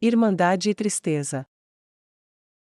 Irmandade e tristeza.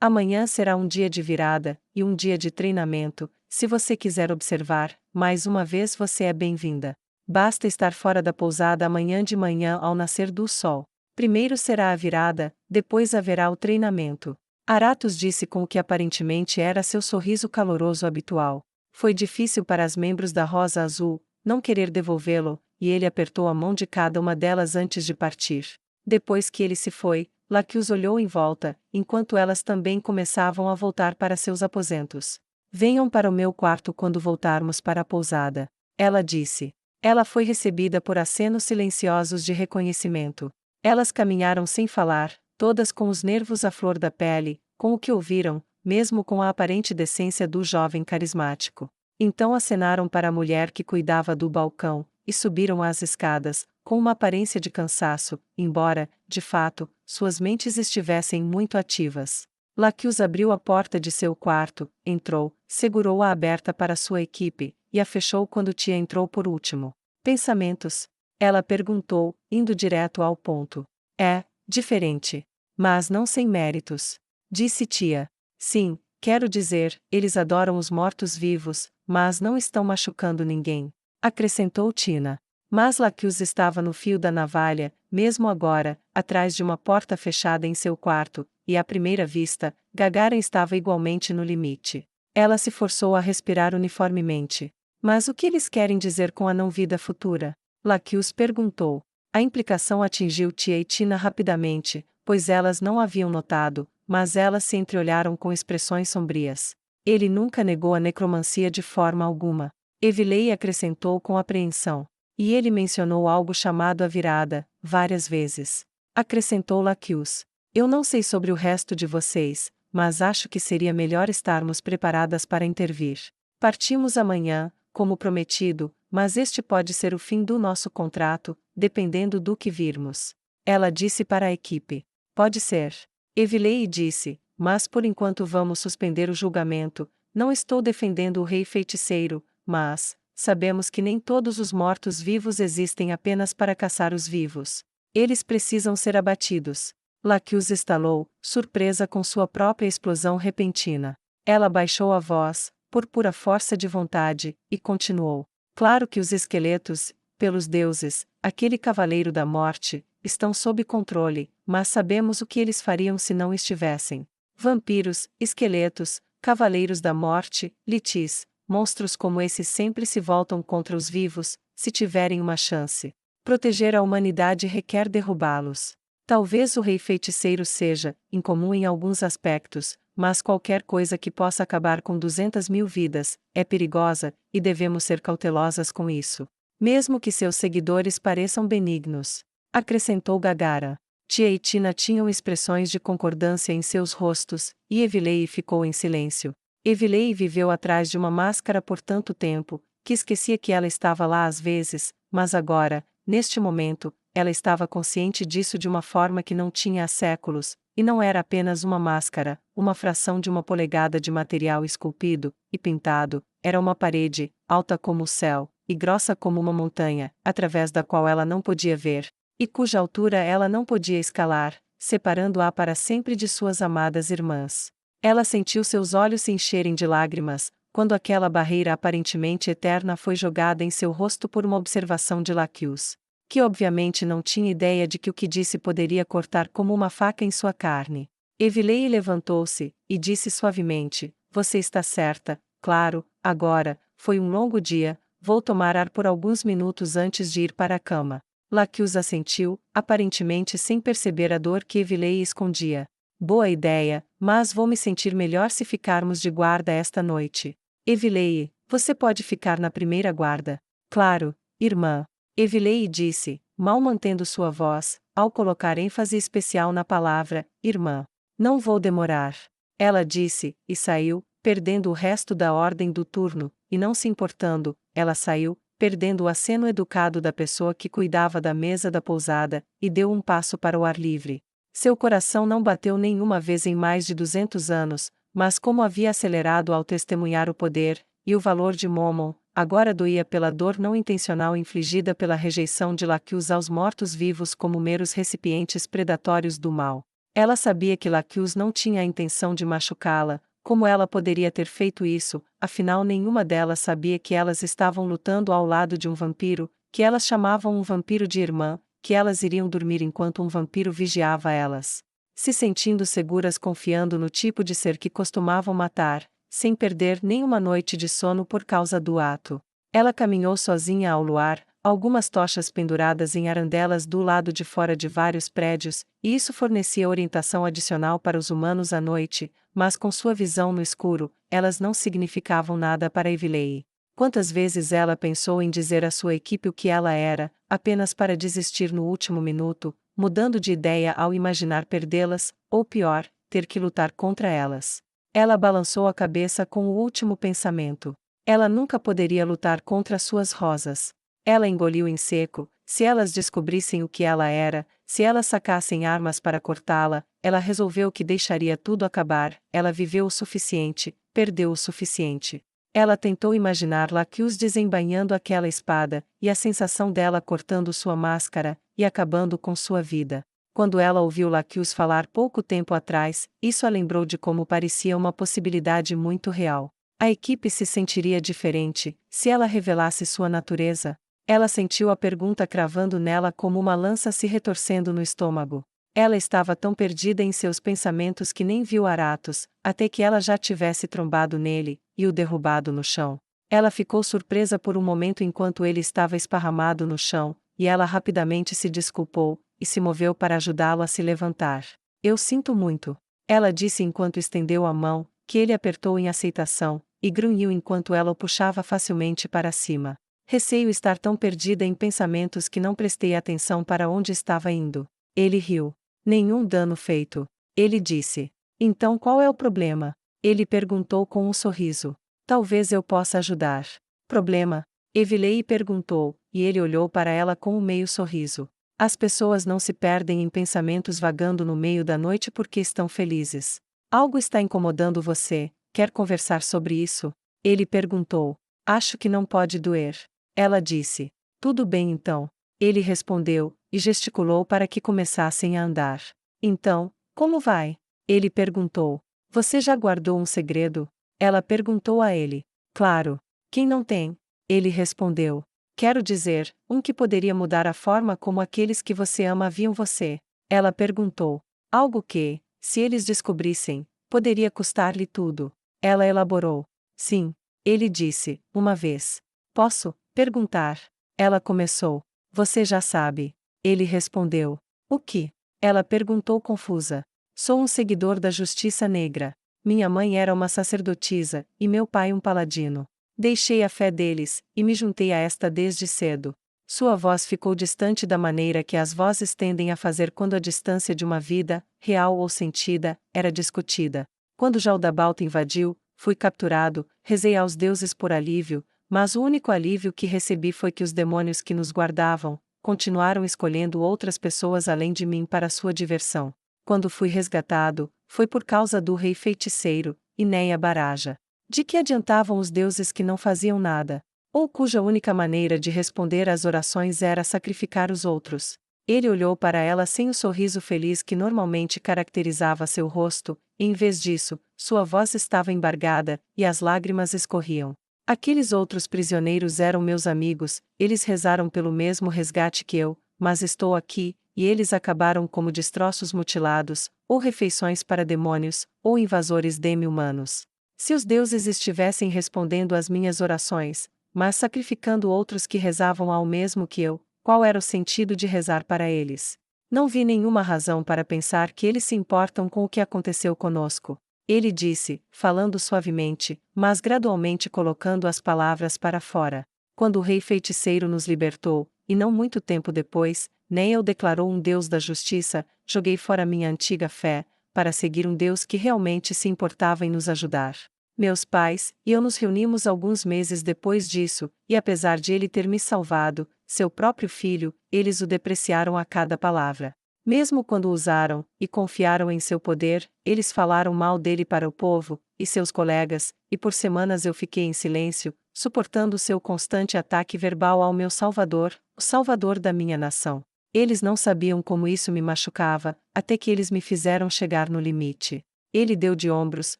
Amanhã será um dia de virada, e um dia de treinamento. Se você quiser observar, mais uma vez você é bem-vinda. Basta estar fora da pousada amanhã de manhã ao nascer do sol. Primeiro será a virada, depois haverá o treinamento. Aratus disse com o que aparentemente era seu sorriso caloroso habitual. Foi difícil para as membros da Rosa Azul não querer devolvê-lo, e ele apertou a mão de cada uma delas antes de partir. Depois que ele se foi, Laqueus olhou em volta, enquanto elas também começavam a voltar para seus aposentos. Venham para o meu quarto quando voltarmos para a pousada, ela disse. Ela foi recebida por acenos silenciosos de reconhecimento. Elas caminharam sem falar, todas com os nervos à flor da pele, com o que ouviram, mesmo com a aparente decência do jovem carismático. Então acenaram para a mulher que cuidava do balcão, e subiram as escadas, com uma aparência de cansaço, embora, de fato, suas mentes estivessem muito ativas. Laqueus abriu a porta de seu quarto, entrou, segurou-a aberta para sua equipe, e a fechou quando Tia entrou por último. Pensamentos? Ela perguntou, indo direto ao ponto. É, diferente. Mas não sem méritos. Disse Tia. Sim, quero dizer, eles adoram os mortos-vivos, mas não estão machucando ninguém. Acrescentou Tina. Mas Laqueus estava no fio da navalha, mesmo agora, atrás de uma porta fechada em seu quarto, e à primeira vista, Gagarin estava igualmente no limite. Ela se forçou a respirar uniformemente. Mas o que eles querem dizer com a não-vida futura? Laqueus perguntou. A implicação atingiu Tia e Tina rapidamente, pois elas não haviam notado, mas elas se entreolharam com expressões sombrias. Ele nunca negou a necromancia de forma alguma. Evilei acrescentou com apreensão. E ele mencionou algo chamado a virada, várias vezes. Acrescentou Laqueus. Eu não sei sobre o resto de vocês, mas acho que seria melhor estarmos preparadas para intervir. Partimos amanhã, como prometido, mas este pode ser o fim do nosso contrato, dependendo do que virmos. Ela disse para a equipe. Pode ser. Evilei disse, mas por enquanto vamos suspender o julgamento. Não estou defendendo o rei feiticeiro, mas sabemos que nem todos os mortos-vivos existem apenas para caçar os vivos. Eles precisam ser abatidos. Laqueus estalou, surpresa com sua própria explosão repentina. Ela baixou a voz, por pura força de vontade, e continuou. Claro que os esqueletos, pelos deuses, aquele cavaleiro da morte, estão sob controle, mas sabemos o que eles fariam se não estivessem. Vampiros, esqueletos, cavaleiros da morte, litis, monstros como esses sempre se voltam contra os vivos, se tiverem uma chance. Proteger a humanidade requer derrubá-los. Talvez o rei feiticeiro seja, incomum em alguns aspectos, mas qualquer coisa que possa acabar com 200.000 vidas, é perigosa, e devemos ser cautelosas com isso. Mesmo que seus seguidores pareçam benignos. Acrescentou Gagara. Tia e Tina tinham expressões de concordância em seus rostos, e Evilei ficou em silêncio. Evilei viveu atrás de uma máscara por tanto tempo, que esquecia que ela estava lá às vezes, mas agora, neste momento, ela estava consciente disso de uma forma que não tinha há séculos, e não era apenas uma máscara, uma fração de uma polegada de material esculpido e pintado, era uma parede, alta como o céu, e grossa como uma montanha, através da qual ela não podia ver, e cuja altura ela não podia escalar, separando-a para sempre de suas amadas irmãs. Ela sentiu seus olhos se encherem de lágrimas, quando aquela barreira aparentemente eterna foi jogada em seu rosto por uma observação de Laqueus, que obviamente não tinha ideia de que o que disse poderia cortar como uma faca em sua carne. Evilei levantou-se, e disse suavemente, você está certa, claro, agora, foi um longo dia, vou tomar ar por alguns minutos antes de ir para a cama. Laqueus assentiu, aparentemente sem perceber a dor que Evilei escondia. Boa ideia, mas vou me sentir melhor se ficarmos de guarda esta noite. Evilei, você pode ficar na primeira guarda. Claro, irmã. Evilei disse, mal mantendo sua voz, ao colocar ênfase especial na palavra, irmã. Não vou demorar. Ela disse, e saiu, perdendo o resto da ordem do turno, e não se importando, ela saiu, perdendo o aceno educado da pessoa que cuidava da mesa da pousada, e deu um passo para o ar livre. Seu coração não bateu nenhuma vez em mais de 200 anos, mas como havia acelerado ao testemunhar o poder e o valor de Momon, agora doía pela dor não intencional infligida pela rejeição de Lacuse aos mortos-vivos como meros recipientes predatórios do mal. Ela sabia que Lacuse não tinha a intenção de machucá-la. Como ela poderia ter feito isso, afinal nenhuma delas sabia que elas estavam lutando ao lado de um vampiro, que elas chamavam um vampiro de irmã, que elas iriam dormir enquanto um vampiro vigiava elas. Se sentindo seguras confiando no tipo de ser que costumavam matar, sem perder nenhuma noite de sono por causa do ato. Ela caminhou sozinha ao luar, algumas tochas penduradas em arandelas do lado de fora de vários prédios, e isso fornecia orientação adicional para os humanos à noite, mas com sua visão no escuro, elas não significavam nada para Evilei. Quantas vezes ela pensou em dizer à sua equipe o que ela era, apenas para desistir no último minuto, mudando de ideia ao imaginar perdê-las, ou pior, ter que lutar contra elas. Ela balançou a cabeça com o último pensamento. Ela nunca poderia lutar contra suas rosas. Ela engoliu em seco. Se elas descobrissem o que ela era, se elas sacassem armas para cortá-la, ela resolveu que deixaria tudo acabar. Ela viveu o suficiente, perdeu o suficiente. Ela tentou imaginar Lacuse desembainhando aquela espada, e a sensação dela cortando sua máscara, e acabando com sua vida. Quando ela ouviu Lacuse falar pouco tempo atrás, isso a lembrou de como parecia uma possibilidade muito real. A equipe se sentiria diferente, se ela revelasse sua natureza. Ela sentiu a pergunta cravando nela como uma lança se retorcendo no estômago. Ela estava tão perdida em seus pensamentos que nem viu Aratos, até que ela já tivesse trombado nele, e o derrubado no chão. Ela ficou surpresa por um momento enquanto ele estava esparramado no chão, e ela rapidamente se desculpou, e se moveu para ajudá-lo a se levantar. Eu sinto muito. Ela disse enquanto estendeu a mão, que ele apertou em aceitação, e grunhiu enquanto ela o puxava facilmente para cima. Receio estar tão perdida em pensamentos que não prestei atenção para onde estava indo. Ele riu. Nenhum dano feito. Ele disse. Então qual é o problema? Ele perguntou com um sorriso. Talvez eu possa ajudar. Problema? Evilei perguntou, e ele olhou para ela com um meio sorriso. As pessoas não se perdem em pensamentos vagando no meio da noite porque estão felizes. Algo está incomodando você, quer conversar sobre isso? Ele perguntou. Acho que não pode doer. Ela disse. Tudo bem então. Ele respondeu, e gesticulou para que começassem a andar. Então, como vai? Ele perguntou. Você já guardou um segredo? Ela perguntou a ele. Claro. Quem não tem? Ele respondeu. Quero dizer, um que poderia mudar a forma como aqueles que você ama viam você. Ela perguntou. Algo que, se eles descobrissem, poderia custar-lhe tudo. Ela elaborou. Sim. Ele disse, uma vez. Posso perguntar? Ela começou. Você já sabe. Ele respondeu. O que? Ela perguntou confusa. Sou um seguidor da justiça negra. Minha mãe era uma sacerdotisa, e meu pai um paladino. Deixei a fé deles, e me juntei a esta desde cedo. Sua voz ficou distante da maneira que as vozes tendem a fazer quando a distância de uma vida, real ou sentida, era discutida. Quando Jaldabaoth invadiu, fui capturado, rezei aos deuses por alívio, mas o único alívio que recebi foi que os demônios que nos guardavam continuaram escolhendo outras pessoas além de mim para sua diversão. Quando fui resgatado, foi por causa do rei feiticeiro, Inéia Baraja. De que adiantavam os deuses que não faziam nada, ou cuja única maneira de responder às orações era sacrificar os outros? Ele olhou para ela sem o sorriso feliz que normalmente caracterizava seu rosto, e em vez disso, sua voz estava embargada, e as lágrimas escorriam. Aqueles outros prisioneiros eram meus amigos, eles rezaram pelo mesmo resgate que eu, mas estou aqui, e eles acabaram como destroços mutilados, ou refeições para demônios, ou invasores demi-humanos. Se os deuses estivessem respondendo às minhas orações, mas sacrificando outros que rezavam ao mesmo que eu, qual era o sentido de rezar para eles? Não vi nenhuma razão para pensar que eles se importam com o que aconteceu conosco. Ele disse, falando suavemente, mas gradualmente colocando as palavras para fora. Quando o rei feiticeiro nos libertou, e não muito tempo depois, Neiel declarou um Deus da justiça, joguei fora minha antiga fé, para seguir um Deus que realmente se importava em nos ajudar. Meus pais e eu nos reunimos alguns meses depois disso, e apesar de ele ter me salvado, seu próprio filho, eles o depreciaram a cada palavra. Mesmo quando usaram e confiaram em seu poder, eles falaram mal dele para o povo e seus colegas, e por semanas eu fiquei em silêncio, suportando seu constante ataque verbal ao meu Salvador, o Salvador da minha nação. Eles não sabiam como isso me machucava, até que eles me fizeram chegar no limite. Ele deu de ombros.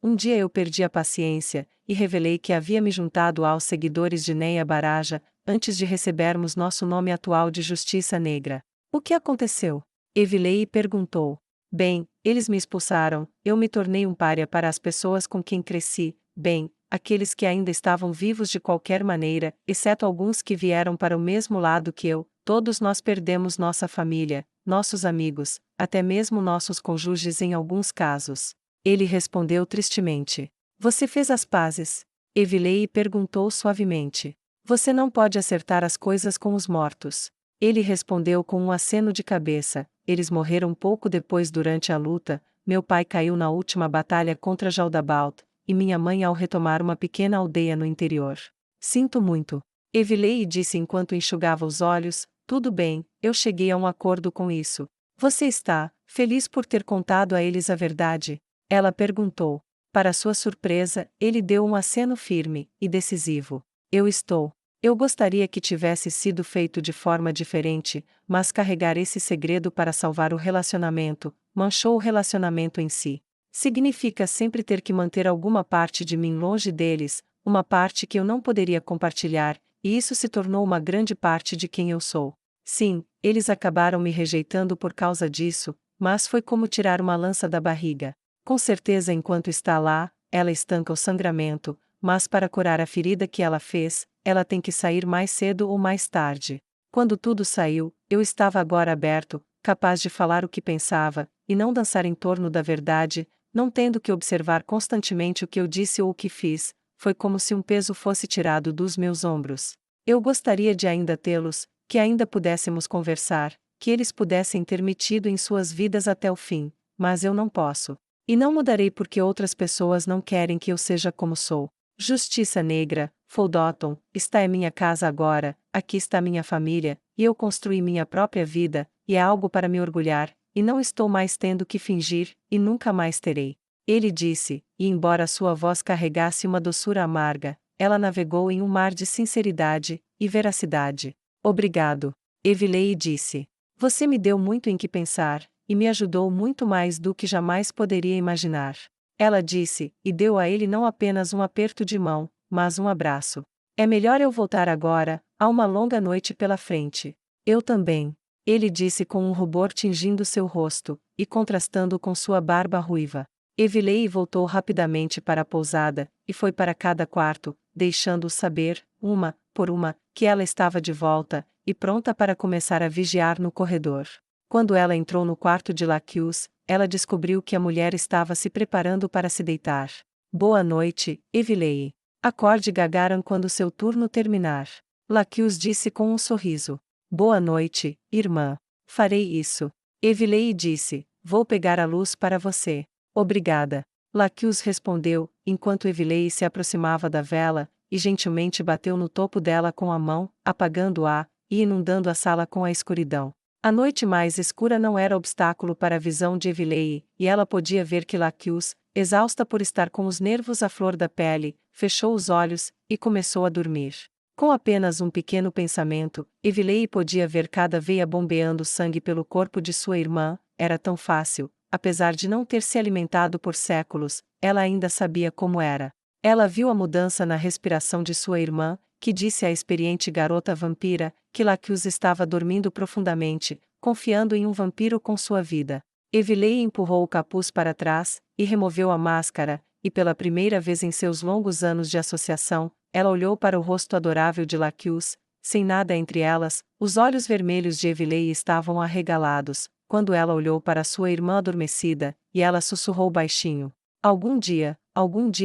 Um dia eu perdi a paciência, e revelei que havia me juntado aos seguidores de Neia Baraja, antes de recebermos nosso nome atual de Justiça Negra. O que aconteceu? Evilei perguntou. Bem, eles me expulsaram, eu me tornei um pária para as pessoas com quem cresci, bem, aqueles que ainda estavam vivos de qualquer maneira, exceto alguns que vieram para o mesmo lado que eu, todos nós perdemos nossa família, nossos amigos, até mesmo nossos cônjuges em alguns casos. Ele respondeu tristemente. Você fez as pazes? Evilei perguntou suavemente. Você não pode acertar as coisas com os mortos. Ele respondeu com um aceno de cabeça. Eles morreram pouco depois durante a luta. Meu pai caiu na última batalha contra Jaldabaoth, e minha mãe ao retomar uma pequena aldeia no interior. Sinto muito. Evilei disse enquanto enxugava os olhos. Tudo bem, eu cheguei a um acordo com isso. Você está feliz por ter contado a eles a verdade? Ela perguntou. Para sua surpresa, ele deu um aceno firme e decisivo. Eu estou. Eu gostaria que tivesse sido feito de forma diferente, mas carregar esse segredo para salvar o relacionamento, manchou o relacionamento em si. Significa sempre ter que manter alguma parte de mim longe deles, uma parte que eu não poderia compartilhar, e isso se tornou uma grande parte de quem eu sou. Sim, eles acabaram me rejeitando por causa disso, mas foi como tirar uma lança da barriga. Com certeza, enquanto está lá, ela estanca o sangramento, mas para curar a ferida que ela fez, ela tem que sair mais cedo ou mais tarde. Quando tudo saiu, eu estava agora aberto, capaz de falar o que pensava, e não dançar em torno da verdade, não tendo que observar constantemente o que eu disse ou o que fiz. Foi como se um peso fosse tirado dos meus ombros. Eu gostaria de ainda tê-los, que ainda pudéssemos conversar, que eles pudessem ter me tido em suas vidas até o fim, mas eu não posso. E não mudarei porque outras pessoas não querem que eu seja como sou. Justiça Negra, Foldoton, está em minha casa agora, aqui está minha família, e eu construí minha própria vida, e é algo para me orgulhar, e não estou mais tendo que fingir, e nunca mais terei. Ele disse, e embora sua voz carregasse uma doçura amarga, ela navegou em um mar de sinceridade e veracidade. Obrigado. Evilei disse. Você me deu muito em que pensar, e me ajudou muito mais do que jamais poderia imaginar. Ela disse, e deu a ele não apenas um aperto de mão, mas um abraço. É melhor eu voltar agora, há uma longa noite pela frente. Eu também. Ele disse com um rubor tingindo seu rosto, e contrastando com sua barba ruiva. Evilei voltou rapidamente para a pousada, e foi para cada quarto, deixando-os saber, uma por uma, que ela estava de volta, e pronta para começar a vigiar no corredor. Quando ela entrou no quarto de Laquius, ela descobriu que a mulher estava se preparando para se deitar. Boa noite, Evilei. Acorde Gagaran quando seu turno terminar. Laquius disse com um sorriso. Boa noite, irmã. Farei isso. Evilei disse, vou pegar a luz para você. Obrigada. Laquius respondeu, enquanto Evilei se aproximava da vela, e gentilmente bateu no topo dela com a mão, apagando-a, e inundando a sala com a escuridão. A noite mais escura não era obstáculo para a visão de Evilei, e ela podia ver que Laquius, exausta por estar com os nervos à flor da pele, fechou os olhos, e começou a dormir. Com apenas um pequeno pensamento, Evilei podia ver cada veia bombeando sangue pelo corpo de sua irmã. Era tão fácil, apesar de não ter se alimentado por séculos, ela ainda sabia como era. Ela viu a mudança na respiração de sua irmã, que disse à experiente garota vampira, que Laquius estava dormindo profundamente, confiando em um vampiro com sua vida. Evilei empurrou o capuz para trás, e removeu a máscara, e pela primeira vez em seus longos anos de associação, ela olhou para o rosto adorável de Laquius, sem nada entre elas, os olhos vermelhos de Evilei estavam arregalados, quando ela olhou para sua irmã adormecida, e ela sussurrou baixinho. Algum dia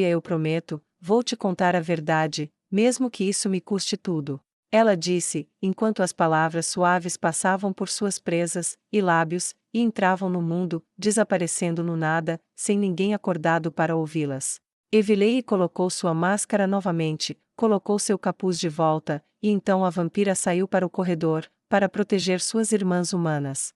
eu prometo, vou te contar a verdade, mesmo que isso me custe tudo. Ela disse, enquanto as palavras suaves passavam por suas presas e lábios, e entravam no mundo, desaparecendo no nada, sem ninguém acordado para ouvi-las. Evilei colocou sua máscara novamente, colocou seu capuz de volta, e então a vampira saiu para o corredor, para proteger suas irmãs humanas.